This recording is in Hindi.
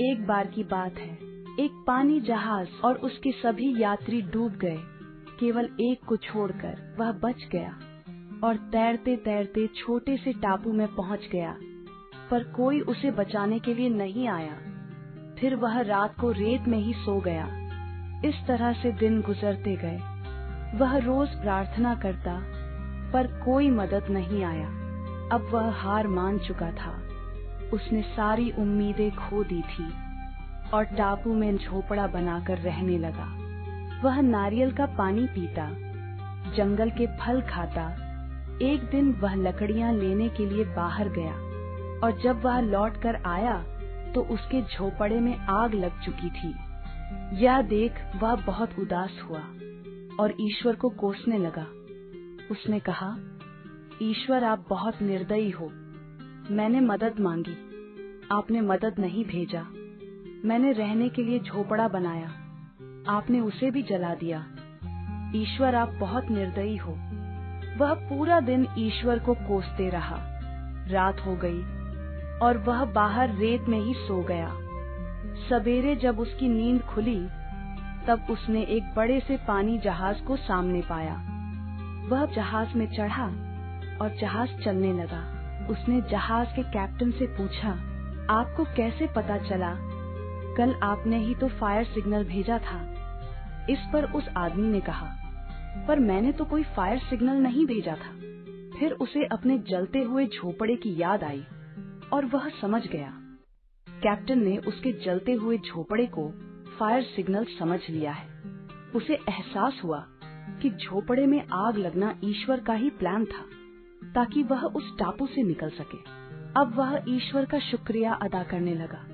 एक बार की बात है, एक पानी जहाज और उसके सभी यात्री डूब गए, केवल एक को छोड़कर वह बच गया और तैरते तैरते छोटे से टापू में पहुंच गया, पर कोई उसे बचाने के लिए नहीं आया। फिर वह रात को रेत में ही सो गया। इस तरह से दिन गुजरते गए। वह रोज प्रार्थना करता, पर कोई मदद नहीं आया। अब वह हार मान चुका था। उसने सारी उम्मीदें खो दी थी और टापू में झोपड़ा बनाकर रहने लगा। वह नारियल का पानी पीता, जंगल के फल खाता। एक दिन वह लकड़ियां लेने के लिए बाहर गया और जब वह लौट कर आया तो उसके झोपड़े में आग लग चुकी थी। यह देख वह बहुत उदास हुआ और ईश्वर को कोसने लगा। उसने कहा, ईश्वर, आप बहुत निर्दयी हो। मैंने मदद मांगी, आपने मदद नहीं भेजा। मैंने रहने के लिए झोपड़ा बनाया, आपने उसे भी जला दिया। ईश्वर, आप बहुत निर्दयी हो। वह पूरा दिन ईश्वर को कोसते रहा। रात हो गई और वह बाहर रेत में ही सो गया। सवेरे जब उसकी नींद खुली, तब उसने एक बड़े से पानी जहाज को सामने पाया। वह जहाज में चढ़ा और जहाज चलने लगा। उसने जहाज के कैप्टन से पूछा, आपको कैसे पता चला? कल आपने ही तो फायर सिग्नल भेजा था। इस पर उस आदमी ने कहा, पर मैंने तो कोई फायर सिग्नल नहीं भेजा था। फिर उसे अपने जलते हुए झोपड़े की याद आई और वह समझ गया। कैप्टन ने उसके जलते हुए झोपड़े को फायर सिग्नल समझ लिया है। उसे एहसास हुआ कि झोपड़े में आग लगना ईश्वर का ही प्लान था, ताकि वह उस टापू से निकल सके। अब वह ईश्वर का शुक्रिया अदा करने लगा।